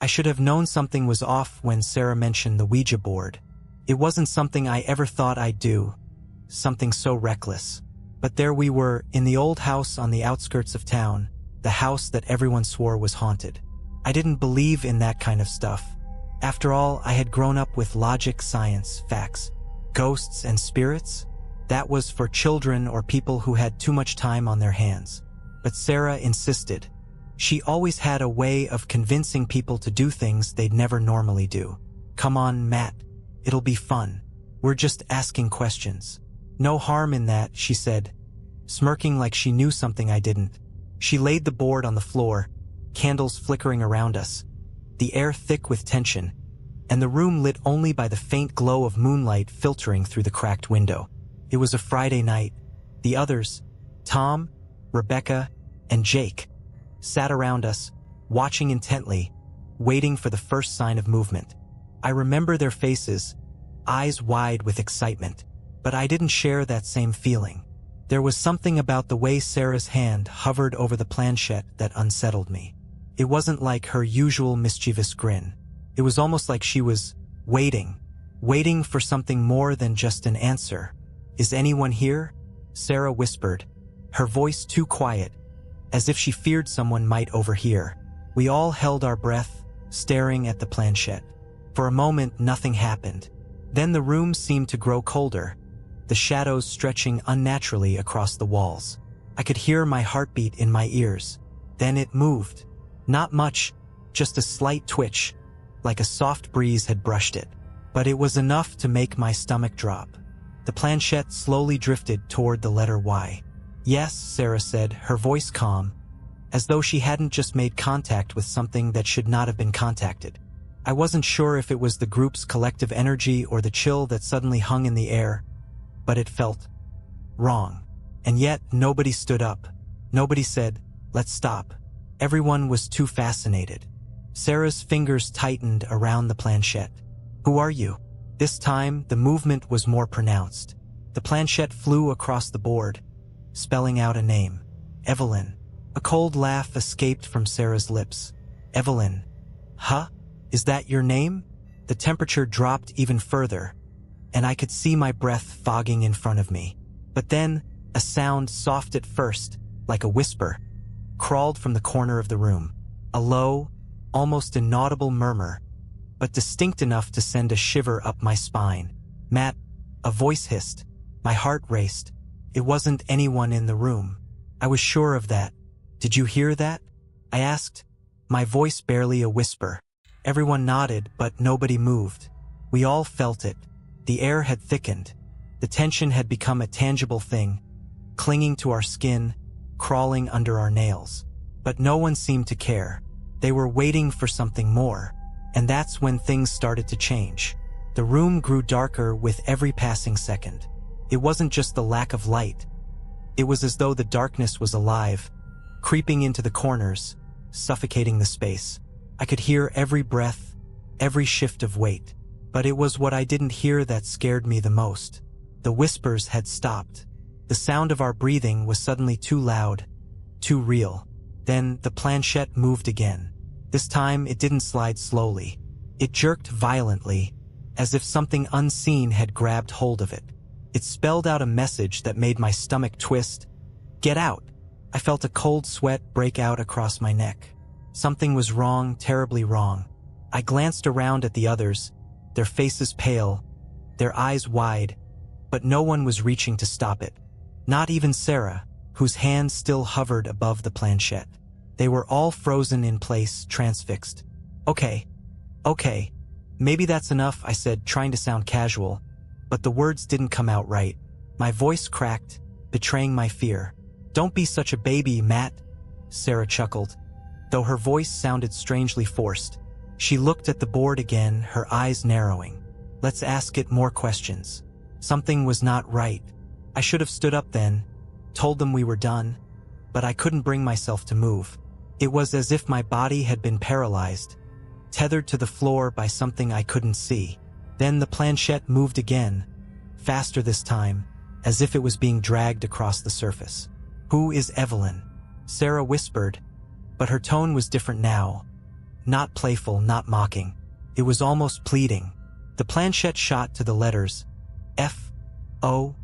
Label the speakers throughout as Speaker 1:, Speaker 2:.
Speaker 1: I should have known something was off when Sarah mentioned the Ouija board. It wasn't something I ever thought I'd do, something so reckless. But there we were, in the old house on the outskirts of town, the house that everyone swore was haunted. I didn't believe in that kind of stuff. After all, I had grown up with logic, science, facts. Ghosts and spirits? That was for children or people who had too much time on their hands. But Sarah insisted. She always had a way of convincing people to do things they'd never normally do. "Come on, Matt. It'll be fun. We're just asking questions." "No harm in that," she said, smirking like she knew something I didn't. She laid the board on the floor, candles flickering around us, the air thick with tension, and the room lit only by the faint glow of moonlight filtering through the cracked window. It was a Friday night. The others, Tom, Rebecca, and Jake, sat around us, watching intently, waiting for the first sign of movement. I remember their faces, eyes wide with excitement, but I didn't share that same feeling. There was something about the way Sarah's hand hovered over the planchette that unsettled me. It wasn't like her usual mischievous grin. It was almost like she was waiting for something more than just an answer. "Is anyone here?" Sarah whispered, her voice too quiet, as if she feared someone might overhear. We all held our breath, staring at the planchette. For a moment, nothing happened. Then the room seemed to grow colder, the shadows stretching unnaturally across the walls. I could hear my heartbeat in my ears. Then it moved. Not much, just a slight twitch, like a soft breeze had brushed it. But it was enough to make my stomach drop. The planchette slowly drifted toward the letter Y. "Yes," Sarah said, her voice calm, as though she hadn't just made contact with something that should not have been contacted. I wasn't sure if it was the group's collective energy or the chill that suddenly hung in the air, but it felt wrong. And yet, nobody stood up. Nobody said, "Let's stop." Everyone was too fascinated. Sarah's fingers tightened around the planchette. "Who are you?" This time, the movement was more pronounced. The planchette flew across the board, spelling out a name. "Evelyn." A cold laugh escaped from Sarah's lips. "Evelyn. Huh? Is that your name?" The temperature dropped even further, and I could see my breath fogging in front of me. But then, a sound, soft at first, like a whisper, crawled from the corner of the room. A low, almost inaudible murmur, but distinct enough to send a shiver up my spine. "Matt," a voice hissed. My heart raced. It wasn't anyone in the room. I was sure of that. "Did you hear that?" I asked, my voice barely a whisper. Everyone nodded, but nobody moved. We all felt it. The air had thickened. The tension had become a tangible thing, clinging to our skin, crawling under our nails. But no one seemed to care. They were waiting for something more. And that's when things started to change. The room grew darker with every passing second. It wasn't just the lack of light. It was as though the darkness was alive, creeping into the corners, suffocating the space. I could hear every breath, every shift of weight. But it was what I didn't hear that scared me the most. The whispers had stopped. The sound of our breathing was suddenly too loud, too real. Then the planchette moved again. This time it didn't slide slowly. It jerked violently, as if something unseen had grabbed hold of it. It spelled out a message that made my stomach twist. "Get out!" I felt a cold sweat break out across my neck. Something was wrong, terribly wrong. I glanced around at the others, their faces pale, their eyes wide, but no one was reaching to stop it. Not even Sarah, whose hand still hovered above the planchette. They were all frozen in place, transfixed. Okay, maybe that's enough," I said, trying to sound casual, but the words didn't come out right. My voice cracked, betraying my fear. "Don't be such a baby, Matt," Sarah chuckled, though her voice sounded strangely forced. She looked at the board again, her eyes narrowing. "Let's ask it more questions." Something was not right. I should have stood up then, told them we were done, but I couldn't bring myself to move. It was as if my body had been paralyzed, tethered to the floor by something I couldn't see. Then the planchette moved again, faster this time, as if it was being dragged across the surface. "Who is Evelyn?" Sarah whispered, but her tone was different now. not playful, not mocking. It was almost pleading. The planchette shot to the letters F-O-R-E-V-E-R.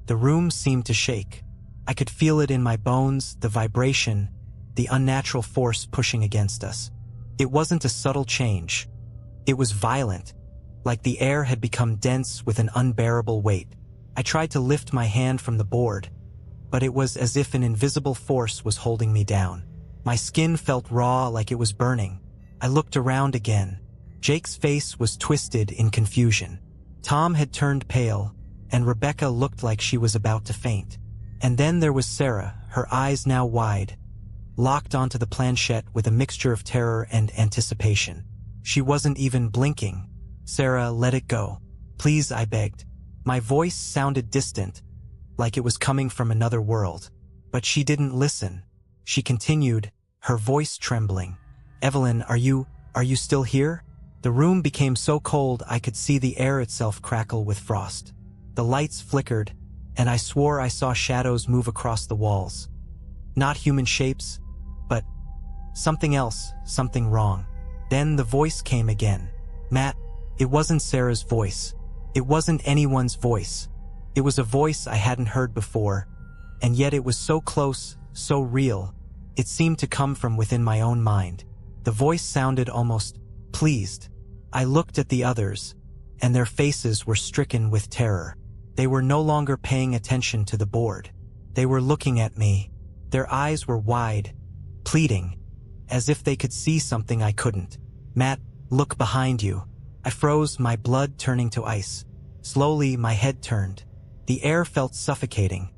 Speaker 1: The room seemed to shake. I could feel it in my bones, the vibration, the unnatural force pushing against us. It wasn't a subtle change. It was violent, like the air had become dense with an unbearable weight. I tried to lift my hand from the board, but it was as if an invisible force was holding me down. My skin felt raw, like it was burning. I looked around again. Jake's face was twisted in confusion. Tom had turned pale, and Rebecca looked like she was about to faint. And then there was Sarah, her eyes now wide, locked onto the planchette with a mixture of terror and anticipation. She wasn't even blinking. "Sarah, let it go. Please," I begged. My voice sounded distant, like it was coming from another world. But she didn't listen. She continued, her voice trembling. "Evelyn, are you still here?" The room became so cold I could see the air itself crackle with frost. The lights flickered, and I swore I saw shadows move across the walls. Not human shapes, but something else, something wrong. Then the voice came again. "Matt." It wasn't Sarah's voice. It wasn't anyone's voice. It was a voice I hadn't heard before, and yet it was so close, so real. It seemed to come from within my own mind. The voice sounded almost pleased. I looked at the others, and their faces were stricken with terror. They were no longer paying attention to the board. They were looking at me. Their eyes were wide, pleading, as if they could see something I couldn't. "Matt, look behind you." I froze, my blood turning to ice. Slowly, my head turned. The air felt suffocating,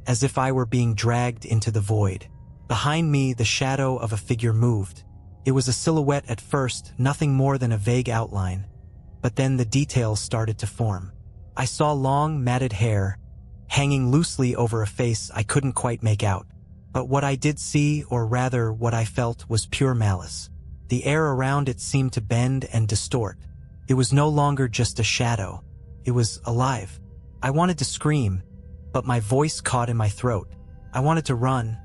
Speaker 1: as if I were being dragged into the void. Behind me, the shadow of a figure moved. It was a silhouette at first, nothing more than a vague outline. But then the details started to form. I saw long, matted hair, hanging loosely over a face I couldn't quite make out. But what I did see, or rather what I felt, was pure malice. The air around it seemed to bend and distort. It was no longer just a shadow. It was alive. I wanted to scream, but my voice caught in my throat. I wanted to run,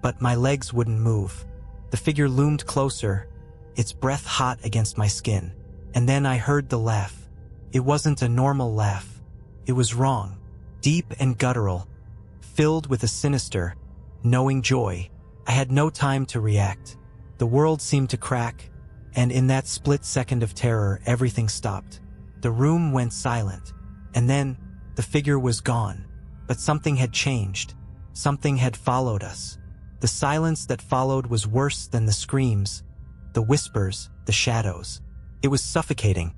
Speaker 1: but my legs wouldn't move. The figure loomed closer, its breath hot against my skin. And then I heard the laugh. It wasn't a normal laugh. It was wrong, deep and guttural, filled with a sinister, knowing joy. I had no time to react. The world seemed to crack, and in that split second of terror, everything stopped. The room went silent, and then the figure was gone. But something had changed. Something had followed us. The silence that followed was worse than the screams, the whispers, the shadows. It was suffocating,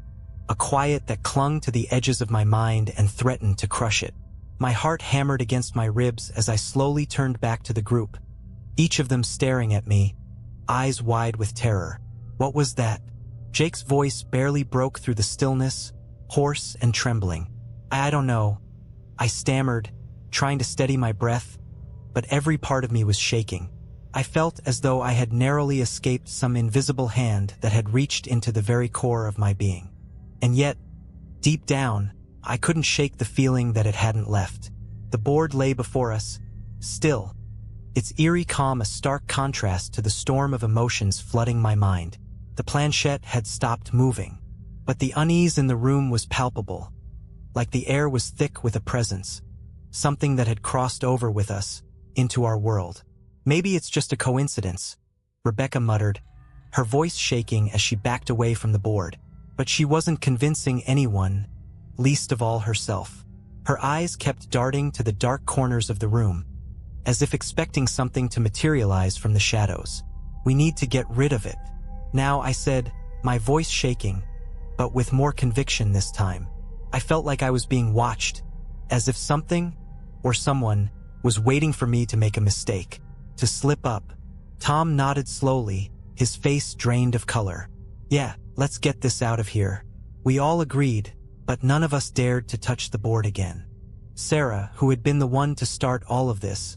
Speaker 1: a quiet that clung to the edges of my mind and threatened to crush it. My heart hammered against my ribs as I slowly turned back to the group, each of them staring at me, eyes wide with terror. "What was that?" Jake's voice barely broke through the stillness, hoarse and trembling. "I don't know," I stammered, trying to steady my breath, but every part of me was shaking. I felt as though I had narrowly escaped some invisible hand that had reached into the very core of my being. And yet, deep down, I couldn't shake the feeling that it hadn't left. The board lay before us, still, its eerie calm a stark contrast to the storm of emotions flooding my mind. The planchette had stopped moving, but the unease in the room was palpable, like the air was thick with a presence, something that had crossed over with us, into our world. "Maybe it's just a coincidence," Rebecca muttered, her voice shaking as she backed away from the board. But she wasn't convincing anyone, least of all herself. Her eyes kept darting to the dark corners of the room, as if expecting something to materialize from the shadows. "We need to get rid of it now," I said, my voice shaking, but with more conviction this time. I felt like I was being watched, as if something, or someone, was waiting for me to make a mistake, to slip up. Tom nodded slowly, his face drained of color. "Yeah, let's get this out of here." We all agreed, but none of us dared to touch the board again. Sarah, who had been the one to start all of this,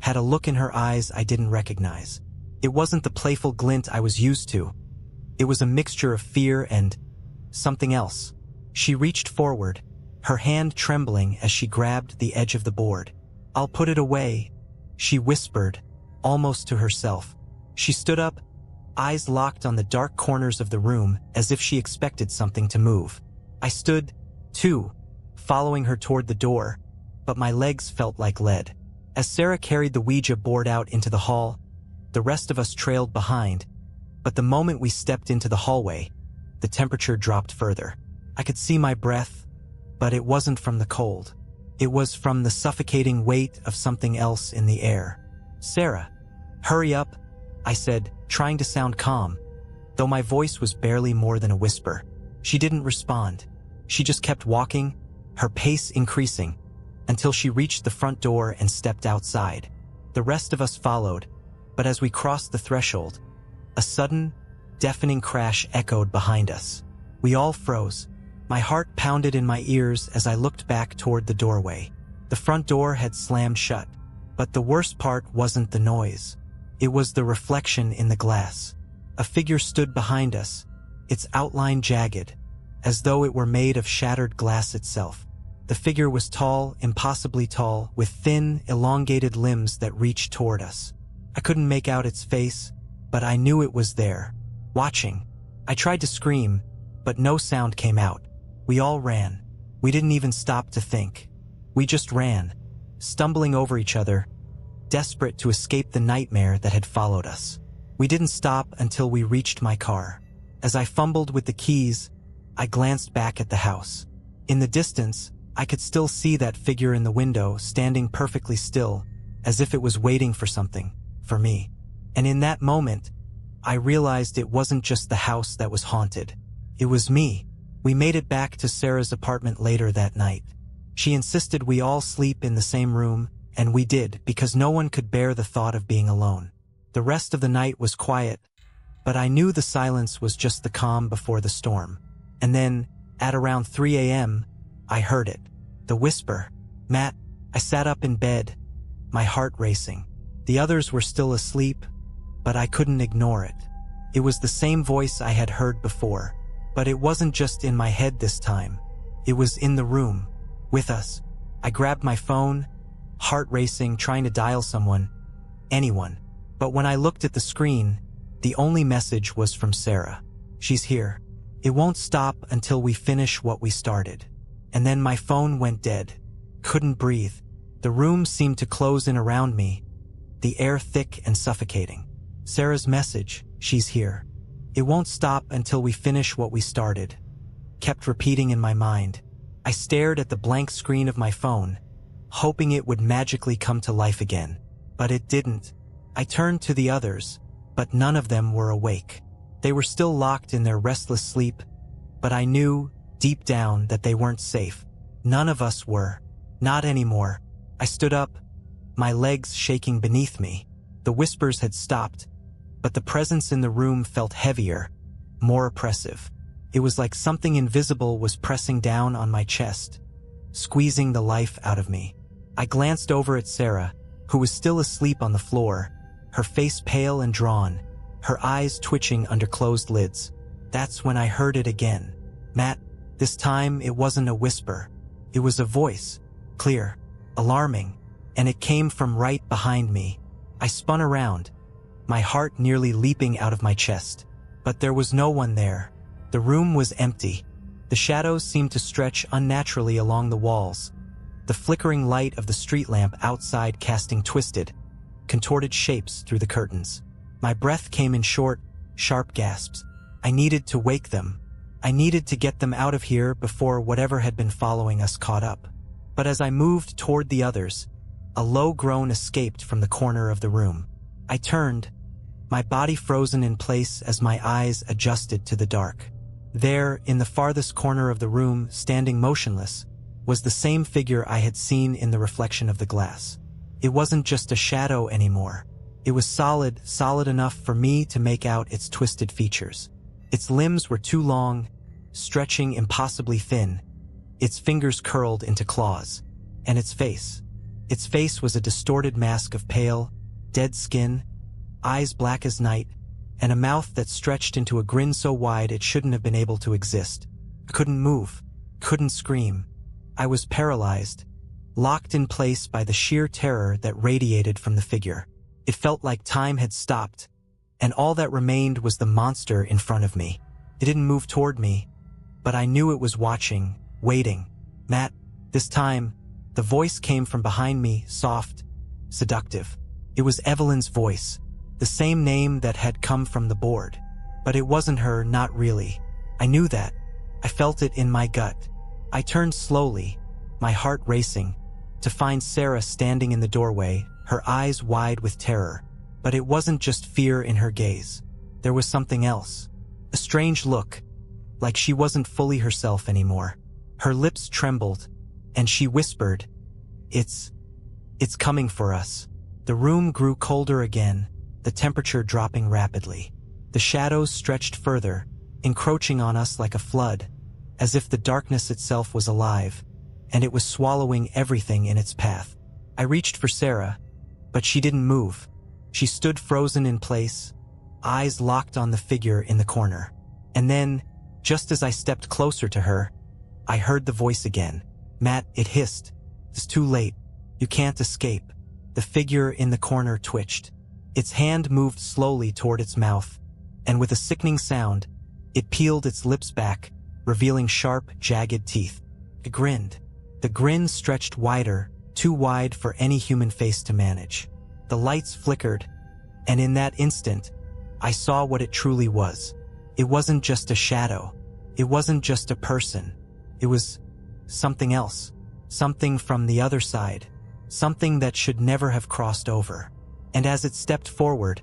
Speaker 1: had a look in her eyes I didn't recognize. It wasn't the playful glint I was used to. It was a mixture of fear and something else. She reached forward, her hand trembling as she grabbed the edge of the board. "I'll put it away," she whispered, almost to herself. She stood up, eyes locked on the dark corners of the room as if she expected something to move. I stood, too, following her toward the door, but my legs felt like lead. As Sarah carried the Ouija board out into the hall, the rest of us trailed behind, but the moment we stepped into the hallway, the temperature dropped further. I could see my breath, but it wasn't from the cold. It was from the suffocating weight of something else in the air. "Sarah, hurry up," I said, trying to sound calm, though my voice was barely more than a whisper. She didn't respond. She just kept walking, her pace increasing, until she reached the front door and stepped outside. The rest of us followed, but as we crossed the threshold, a sudden, deafening crash echoed behind us. We all froze. My heart pounded in my ears as I looked back toward the doorway. The front door had slammed shut, but the worst part wasn't the noise. It was the reflection in the glass. A figure stood behind us, its outline jagged, as though it were made of shattered glass itself. The figure was tall, impossibly tall, with thin, elongated limbs that reached toward us. I couldn't make out its face, but I knew it was there, watching. I tried to scream, but no sound came out. We all ran. We didn't even stop to think. We just ran, stumbling over each other, desperate to escape the nightmare that had followed us. We didn't stop until we reached my car. As I fumbled with the keys, I glanced back at the house. In the distance, I could still see that figure in the window, standing perfectly still, as if it was waiting for something, for me. And in that moment, I realized it wasn't just the house that was haunted. It was me. We made it back to Sarah's apartment later that night. She insisted we all sleep in the same room, and we did because no one could bear the thought of being alone. The rest of the night was quiet, but I knew the silence was just the calm before the storm. And then, at around 3 a.m., I heard it. The whisper. "Matt." I sat up in bed, my heart racing. The others were still asleep, but I couldn't ignore it. It was the same voice I had heard before. But it wasn't just in my head this time. It was in the room, with us. I grabbed my phone, heart racing, trying to dial someone, anyone. But when I looked at the screen, the only message was from Sarah. "She's here. It won't stop until we finish what we started." And then my phone went dead. Couldn't breathe. The room seemed to close in around me, the air thick and suffocating. Sarah's message, "She's here. It won't stop until we finish what we started," kept repeating in my mind. I stared at the blank screen of my phone, hoping it would magically come to life again. But it didn't. I turned to the others, but none of them were awake. They were still locked in their restless sleep, but I knew, deep down, that they weren't safe. None of us were. Not anymore. I stood up, my legs shaking beneath me. The whispers had stopped, but the presence in the room felt heavier, more oppressive. It was like something invisible was pressing down on my chest, squeezing the life out of me. I glanced over at Sarah, who was still asleep on the floor, her face pale and drawn, her eyes twitching under closed lids. That's when I heard it again. "Matt." This time it wasn't a whisper. It was a voice, clear, alarming, and it came from right behind me. I spun around, my heart nearly leaping out of my chest. But there was no one there. The room was empty. The shadows seemed to stretch unnaturally along the walls, the flickering light of the street lamp outside casting twisted, contorted shapes through the curtains. My breath came in short, sharp gasps. I needed to wake them. I needed to get them out of here before whatever had been following us caught up. But as I moved toward the others, a low groan escaped from the corner of the room. I turned, my body frozen in place as my eyes adjusted to the dark. There, in the farthest corner of the room, standing motionless, was the same figure I had seen in the reflection of the glass. It wasn't just a shadow anymore. It was solid enough for me to make out its twisted features. Its limbs were too long, stretching impossibly thin, its fingers curled into claws. And its face. Its face was a distorted mask of pale, dead skin, eyes black as night, and a mouth that stretched into a grin so wide it shouldn't have been able to exist. I couldn't move, couldn't scream. I was paralyzed, locked in place by the sheer terror that radiated from the figure. It felt like time had stopped, and all that remained was the monster in front of me. It didn't move toward me, but I knew it was watching, waiting. "Matt." This time, the voice came from behind me, soft, seductive. It was Evelyn's voice, the same name that had come from the board. But it wasn't her, not really. I knew that. I felt it in my gut. I turned slowly, my heart racing, to find Sarah standing in the doorway, her eyes wide with terror. But it wasn't just fear in her gaze. There was something else. A strange look, like she wasn't fully herself anymore. Her lips trembled, and she whispered, It's coming for us." The room grew colder again, the temperature dropping rapidly. The shadows stretched further, encroaching on us like a flood, as if the darkness itself was alive, and it was swallowing everything in its path. I reached for Sarah, but she didn't move. She stood frozen in place, eyes locked on the figure in the corner. And then, just as I stepped closer to her, I heard the voice again. "Matt," it hissed. "It's too late. You can't escape." The figure in the corner twitched. Its hand moved slowly toward its mouth, and with a sickening sound, it peeled its lips back, revealing sharp, jagged teeth. It grinned. The grin stretched wider, too wide for any human face to manage. The lights flickered, and in that instant, I saw what it truly was. It wasn't just a shadow. It wasn't just a person. It was something else. Something from the other side. Something that should never have crossed over. And as it stepped forward,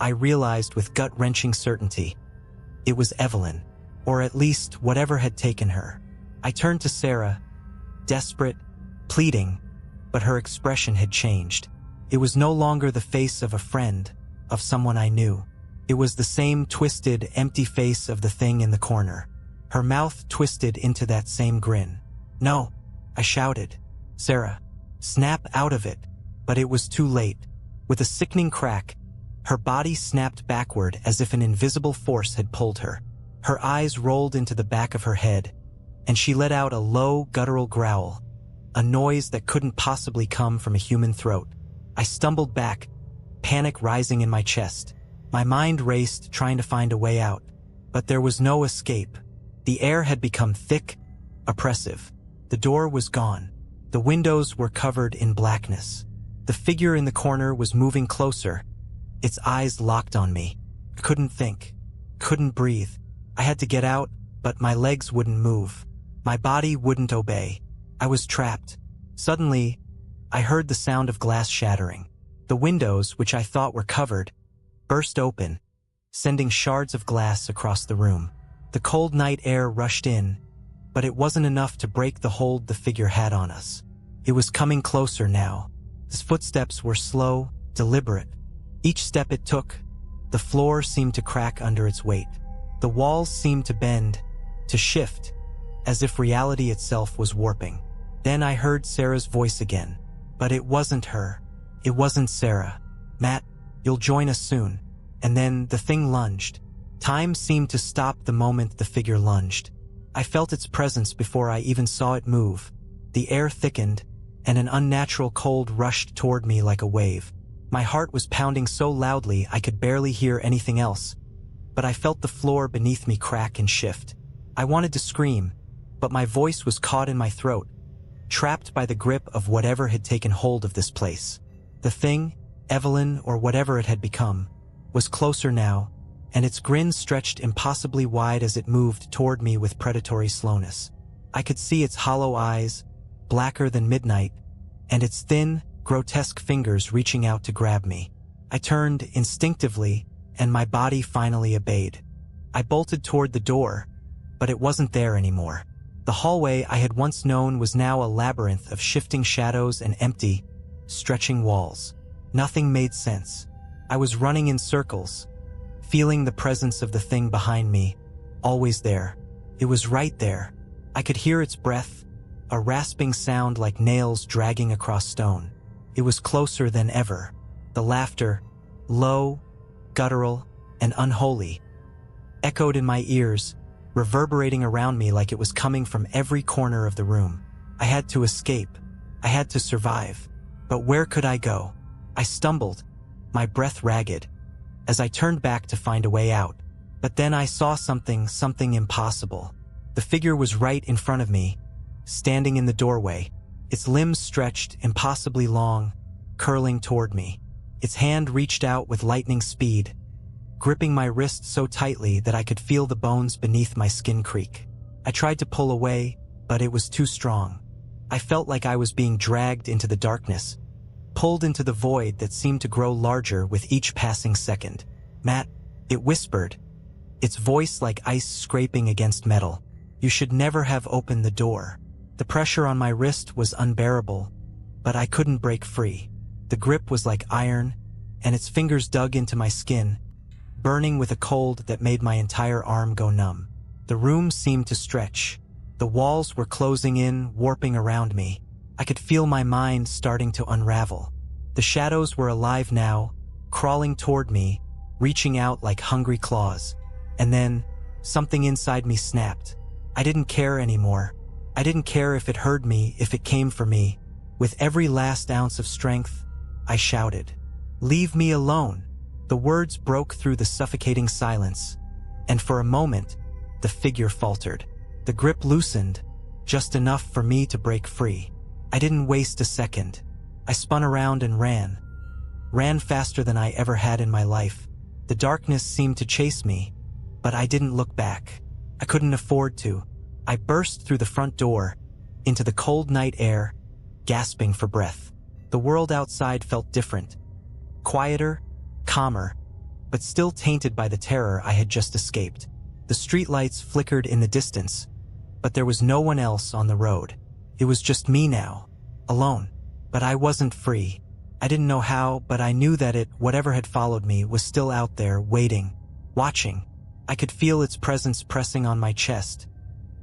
Speaker 1: I realized with gut-wrenching certainty, it was Evelyn, or at least whatever had taken her. I turned to Sarah, desperate, pleading, but her expression had changed. It was no longer the face of a friend, of someone I knew. It was the same twisted, empty face of the thing in the corner. Her mouth twisted into that same grin. "No," I shouted. "Sarah, snap out of it." But it was too late. With a sickening crack, her body snapped backward as if an invisible force had pulled her. Her eyes rolled into the back of her head, and she let out a low, guttural growl, a noise that couldn't possibly come from a human throat. I stumbled back, panic rising in my chest. My mind raced, trying to find a way out. But there was no escape. The air had become thick, oppressive. The door was gone. The windows were covered in blackness. The figure in the corner was moving closer, its eyes locked on me. I couldn't think, couldn't breathe. I had to get out, but my legs wouldn't move. My body wouldn't obey. I was trapped. Suddenly, I heard the sound of glass shattering. The windows, which I thought were covered, burst open, sending shards of glass across the room. The cold night air rushed in, but it wasn't enough to break the hold the figure had on us. It was coming closer now. His footsteps were slow, deliberate. Each step it took, the floor seemed to crack under its weight. The walls seemed to bend, to shift, as if reality itself was warping. Then I heard Sarah's voice again. But it wasn't her. It wasn't Sarah. "Matt, you'll join us soon." And then the thing lunged. Time seemed to stop the moment the figure lunged. I felt its presence before I even saw it move. The air thickened, and an unnatural cold rushed toward me like a wave. My heart was pounding so loudly I could barely hear anything else, but I felt the floor beneath me crack and shift. I wanted to scream, but my voice was caught in my throat, trapped by the grip of whatever had taken hold of this place. The thing, Evelyn or whatever it had become, was closer now, and its grin stretched impossibly wide as it moved toward me with predatory slowness. I could see its hollow eyes, blacker than midnight, and its thin, grotesque fingers reaching out to grab me. I turned instinctively, and my body finally obeyed. I bolted toward the door, but it wasn't there anymore. The hallway I had once known was now a labyrinth of shifting shadows and empty, stretching walls. Nothing made sense. I was running in circles, feeling the presence of the thing behind me, always there. It was right there. I could hear its breath, a rasping sound like nails dragging across stone. It was closer than ever. The laughter, low, guttural, and unholy, echoed in my ears, reverberating around me like it was coming from every corner of the room. I had to escape. I had to survive. But where could I go? I stumbled, my breath ragged, as I turned back to find a way out. But then I saw something impossible. The figure was right in front of me, standing in the doorway, its limbs stretched impossibly long, curling toward me. Its hand reached out with lightning speed, gripping my wrist so tightly that I could feel the bones beneath my skin creak. I tried to pull away, but it was too strong. I felt like I was being dragged into the darkness, pulled into the void that seemed to grow larger with each passing second. "Matt," it whispered, its voice like ice scraping against metal. "You should never have opened the door." The pressure on my wrist was unbearable, but I couldn't break free. The grip was like iron, and its fingers dug into my skin, burning with a cold that made my entire arm go numb. The room seemed to stretch. The walls were closing in, warping around me. I could feel my mind starting to unravel. The shadows were alive now, crawling toward me, reaching out like hungry claws. And then, something inside me snapped. I didn't care anymore. I didn't care if it heard me, if it came for me. With every last ounce of strength, I shouted, "Leave me alone." The words broke through the suffocating silence, and for a moment, the figure faltered. The grip loosened, just enough for me to break free. I didn't waste a second. I spun around and ran faster than I ever had in my life. The darkness seemed to chase me, but I didn't look back. I couldn't afford to. I burst through the front door, into the cold night air, gasping for breath. The world outside felt different, quieter, calmer, but still tainted by the terror I had just escaped. The streetlights flickered in the distance, but there was no one else on the road. It was just me now, alone. But I wasn't free. I didn't know how, but I knew that whatever had followed me, was still out there, waiting, watching. I could feel its presence pressing on my chest,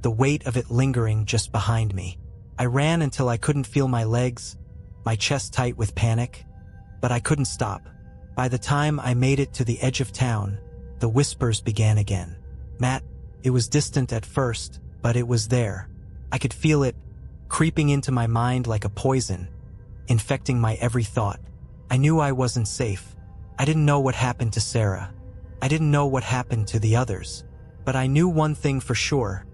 Speaker 1: the weight of it lingering just behind me. I ran until I couldn't feel my legs, my chest tight with panic, but I couldn't stop. By the time I made it to the edge of town, the whispers began again. "Matt," it was distant at first, but it was there. I could feel it, creeping into my mind like a poison, infecting my every thought. I knew I wasn't safe. I didn't know what happened to Sarah. I didn't know what happened to the others. But I knew one thing for sure.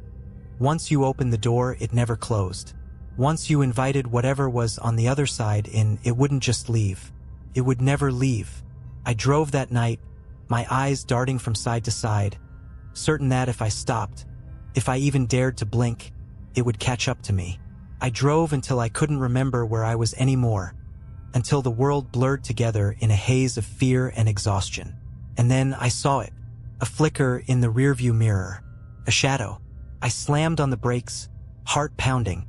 Speaker 1: Once you opened the door, it never closed. Once you invited whatever was on the other side in, it wouldn't just leave. It would never leave. I drove that night, my eyes darting from side to side, certain that if I stopped, if I even dared to blink, it would catch up to me. I drove until I couldn't remember where I was anymore, until the world blurred together in a haze of fear and exhaustion. And then I saw it, a flicker in the rearview mirror, a shadow. I slammed on the brakes, heart pounding,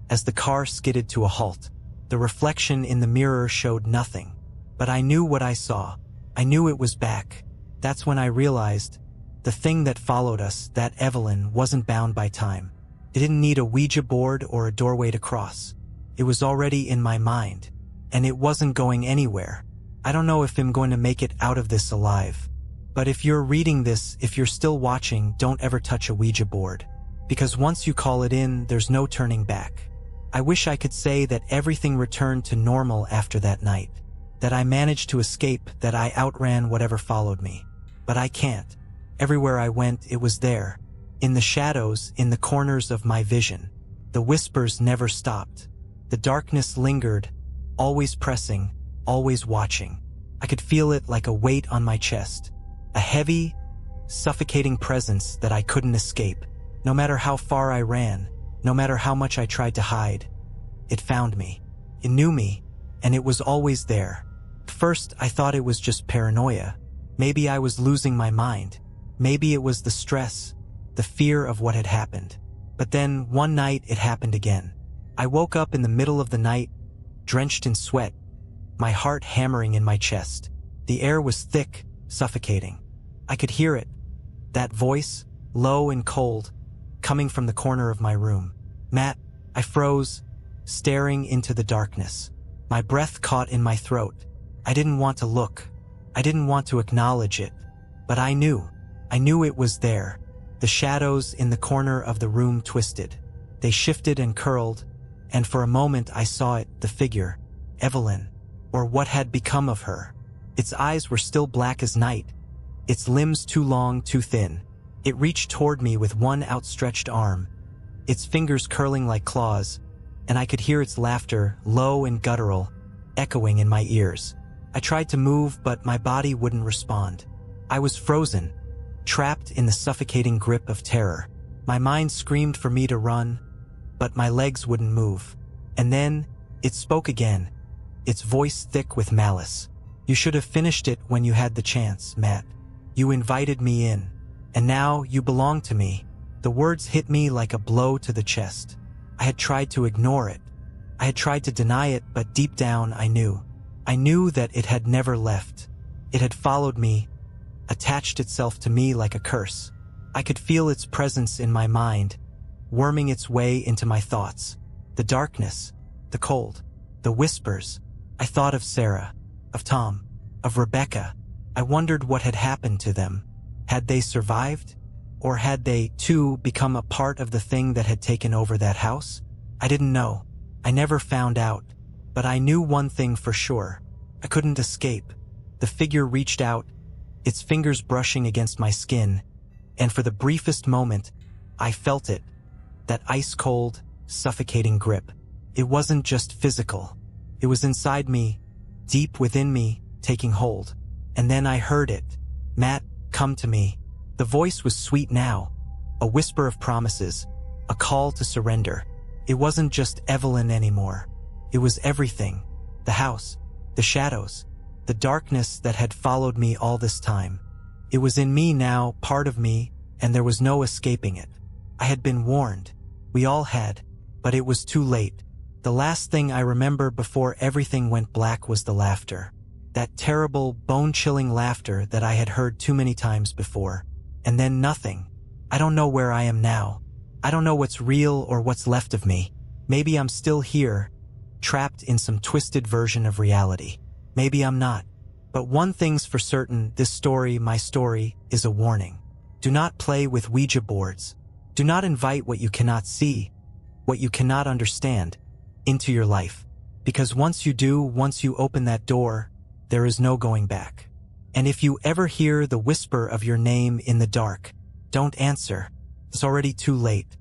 Speaker 1: as the car skidded to a halt. The reflection in the mirror showed nothing, but I knew what I saw. I knew it was back. That's when I realized the thing that followed us, that Evelyn, wasn't bound by time. It didn't need a Ouija board or a doorway to cross. It was already in my mind, and it wasn't going anywhere. I don't know if I'm going to make it out of this alive. But if you're reading this, if you're still watching, don't ever touch a Ouija board. Because once you call it in, there's no turning back. I wish I could say that everything returned to normal after that night. That I managed to escape, that I outran whatever followed me. But I can't. Everywhere I went, it was there. In the shadows, in the corners of my vision. The whispers never stopped. The darkness lingered, always pressing, always watching. I could feel it like a weight on my chest. A heavy, suffocating presence that I couldn't escape. No matter how far I ran, no matter how much I tried to hide, it found me. It knew me, and it was always there. At first, I thought it was just paranoia. Maybe I was losing my mind. Maybe it was the stress, the fear of what had happened. But then, one night, it happened again. I woke up in the middle of the night, drenched in sweat, my heart hammering in my chest. The air was thick, suffocating. I could hear it. That voice, low and cold, coming from the corner of my room. "Matt," I froze, staring into the darkness. My breath caught in my throat. I didn't want to look. I didn't want to acknowledge it. But I knew it was there. The shadows in the corner of the room twisted. They shifted and curled, and for a moment I saw it, the figure, Evelyn, or what had become of her. Its eyes were still black as night, its limbs too long, too thin. It reached toward me with one outstretched arm, its fingers curling like claws, and I could hear its laughter, low and guttural, echoing in my ears. I tried to move, but my body wouldn't respond. I was frozen, trapped in the suffocating grip of terror. My mind screamed for me to run, but my legs wouldn't move. And then, it spoke again, its voice thick with malice. "You should have finished it when you had the chance, Matt. You invited me in, and now you belong to me." The words hit me like a blow to the chest. I had tried to ignore it. I had tried to deny it, but deep down I knew. I knew that it had never left. It had followed me, attached itself to me like a curse. I could feel its presence in my mind, worming its way into my thoughts. The darkness, the cold, the whispers. I thought of Sarah, of Tom, of Rebecca. I wondered what had happened to them. Had they survived? Or had they, too, become a part of the thing that had taken over that house? I didn't know. I never found out. But I knew one thing for sure. I couldn't escape. The figure reached out, its fingers brushing against my skin, and for the briefest moment, I felt it. That ice-cold, suffocating grip. It wasn't just physical. It was inside me, deep within me, taking hold. And then I heard it. "Matt, come to me." The voice was sweet now, a whisper of promises, a call to surrender. It wasn't just Evelyn anymore. It was everything. The house, the shadows, the darkness that had followed me all this time. It was in me now, part of me, and there was no escaping it. I had been warned. We all had, but it was too late. The last thing I remember before everything went black was the laughter. That terrible, bone-chilling laughter that I had heard too many times before. And then nothing. I don't know where I am now. I don't know what's real or what's left of me. Maybe I'm still here, trapped in some twisted version of reality. Maybe I'm not. But one thing's for certain, this story, my story, is a warning. Do not play with Ouija boards. Do not invite what you cannot see, what you cannot understand, into your life. Because once you do, once you open that door, there is no going back. And if you ever hear the whisper of your name in the dark, don't answer. It's already too late.